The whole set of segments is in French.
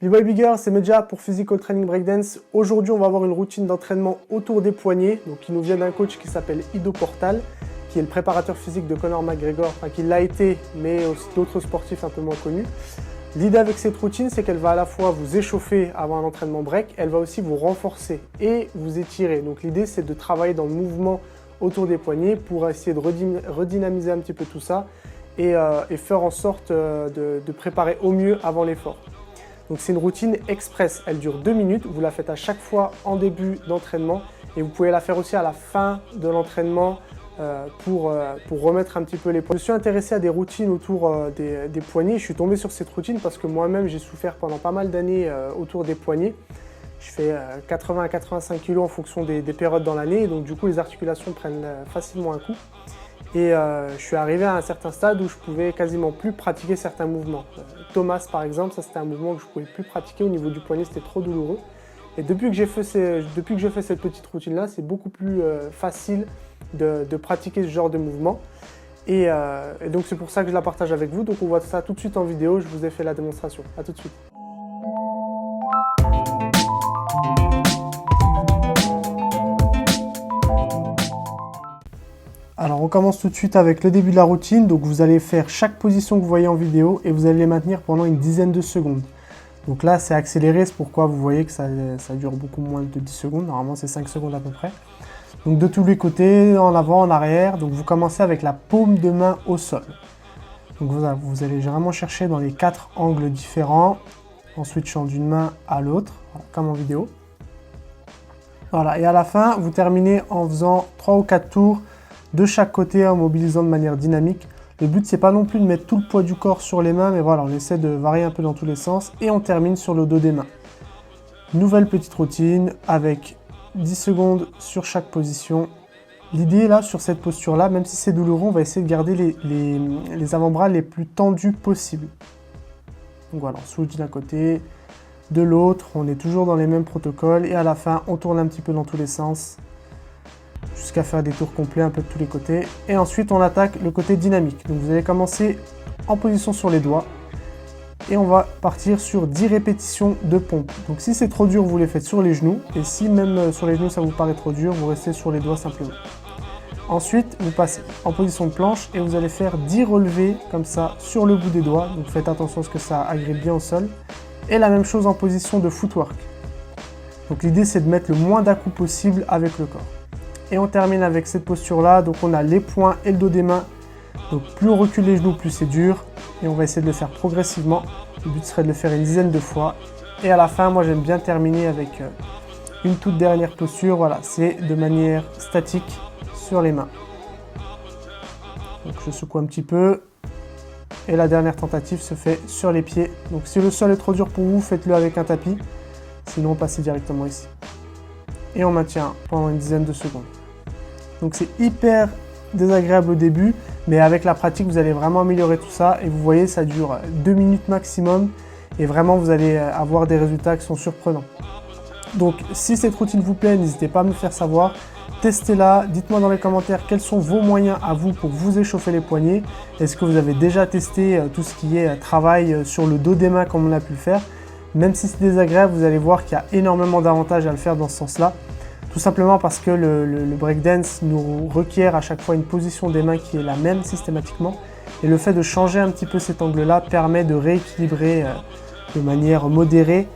B-Boy Bigger, c'est Medja pour Physical Training Breakdance. Aujourd'hui, on va avoir une routine d'entraînement autour des poignets, donc qui nous vient d'un coach qui s'appelle Ido Portal, qui est le préparateur physique de Conor McGregor, enfin qui l'a été, mais aussi d'autres sportifs un peu moins connus. L'idée avec cette routine, c'est qu'elle va à la fois vous échauffer avant un entraînement break, elle va aussi vous renforcer et vous étirer. Donc l'idée, c'est de travailler dans le mouvement autour des poignets pour essayer de redynamiser un petit peu tout ça et faire en sorte de préparer au mieux avant l'effort. Donc c'est une routine express, elle dure 2 minutes, vous la faites à chaque fois en début d'entraînement et vous pouvez la faire aussi à la fin de l'entraînement pour remettre un petit peu les poids. Je suis intéressé à des routines autour des poignets, je suis tombé sur cette routine parce que moi-même j'ai souffert pendant pas mal d'années autour des poignets. Je fais 80 à 85 kg en fonction des périodes dans l'année, donc du coup les articulations prennent facilement un coup. Et je suis arrivé à un certain stade où je pouvais quasiment plus pratiquer certains mouvements. Thomas par exemple, ça c'était un mouvement que je ne pouvais plus pratiquer au niveau du poignet, c'était trop douloureux. Et depuis que je fais cette petite routine là, c'est beaucoup plus facile de pratiquer ce genre de mouvement. Et donc c'est pour ça que je la partage avec vous. Donc on voit ça tout de suite en vidéo, je vous ai fait la démonstration. A tout de suite. Alors on commence tout de suite avec le début de la routine, donc vous allez faire chaque position que vous voyez en vidéo et vous allez les maintenir pendant une dizaine de secondes. Donc là c'est accéléré, c'est pourquoi vous voyez que ça dure beaucoup moins de 10 secondes, normalement c'est 5 secondes à peu près. Donc de tous les côtés, en avant, en arrière, donc vous commencez avec la paume de main au sol. Donc vous allez vraiment chercher dans les 4 angles différents, en switchant d'une main à l'autre, comme en vidéo. Voilà, et à la fin, vous terminez en faisant 3 ou 4 tours de chaque côté en mobilisant de manière dynamique. Le but c'est pas non plus de mettre tout le poids du corps sur les mains, mais voilà, on essaie de varier un peu dans tous les sens et on termine sur le dos des mains. Nouvelle petite routine avec 10 secondes sur chaque position. L'idée là sur cette posture là, même si c'est douloureux, on va essayer de garder les avant-bras les plus tendus possible. Donc voilà, on switch d'un côté, de l'autre, on est toujours dans les mêmes protocoles et à la fin on tourne un petit peu dans tous les sens jusqu'à faire des tours complets un peu de tous les côtés. Et ensuite, on attaque le côté dynamique. Donc, vous allez commencer en position sur les doigts et on va partir sur 10 répétitions de pompe. Donc, si c'est trop dur, vous les faites sur les genoux. Et si même sur les genoux, ça vous paraît trop dur, vous restez sur les doigts simplement. Ensuite, vous passez en position de planche et vous allez faire 10 relevés comme ça sur le bout des doigts. Donc, faites attention à ce que ça agrippe bien au sol. Et la même chose en position de footwork. Donc, l'idée, c'est de mettre le moins d'à-coups possible avec le corps. Et on termine avec cette posture là, donc on a les poings et le dos des mains. Donc plus on recule les genoux, plus c'est dur. Et on va essayer de le faire progressivement. Le but serait de le faire une dizaine de fois. Et à la fin, moi j'aime bien terminer avec une toute dernière posture. Voilà, c'est de manière statique sur les mains. Donc je secoue un petit peu. Et la dernière tentative se fait sur les pieds. Donc si le sol est trop dur pour vous, faites-le avec un tapis. Sinon, passez directement ici. Et on maintient pendant une dizaine de secondes. Donc c'est hyper désagréable au début, mais avec la pratique, vous allez vraiment améliorer tout ça. Et vous voyez, ça dure 2 minutes maximum. Et vraiment, vous allez avoir des résultats qui sont surprenants. Donc si cette routine vous plaît, n'hésitez pas à me le faire savoir. Testez-la, dites-moi dans les commentaires quels sont vos moyens à vous pour vous échauffer les poignets. Est-ce que vous avez déjà testé tout ce qui est travail sur le dos des mains comme on a pu le faire? Même si c'est désagréable, vous allez voir qu'il y a énormément d'avantages à le faire dans ce sens-là. Tout simplement parce que le breakdance nous requiert à chaque fois une position des mains qui est la même systématiquement. Et le fait de changer un petit peu cet angle-là permet de rééquilibrer de manière modérée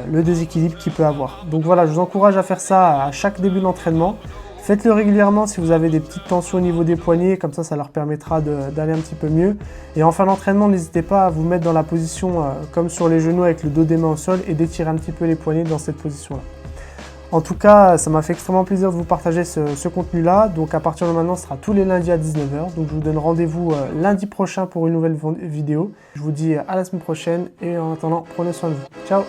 le déséquilibre qu'il peut avoir. Donc voilà, je vous encourage à faire ça à chaque début d'entraînement. Faites-le régulièrement si vous avez des petites tensions au niveau des poignets, comme ça leur permettra d'aller un petit peu mieux. Et en fin d'entraînement, n'hésitez pas à vous mettre dans la position comme sur les genoux avec le dos des mains au sol et d'étirer un petit peu les poignets dans cette position-là. En tout cas, ça m'a fait extrêmement plaisir de vous partager ce contenu-là. Donc à partir de maintenant, ce sera tous les lundis à 19 h. Donc je vous donne rendez-vous lundi prochain pour une nouvelle vidéo. Je vous dis à la semaine prochaine et en attendant, prenez soin de vous. Ciao!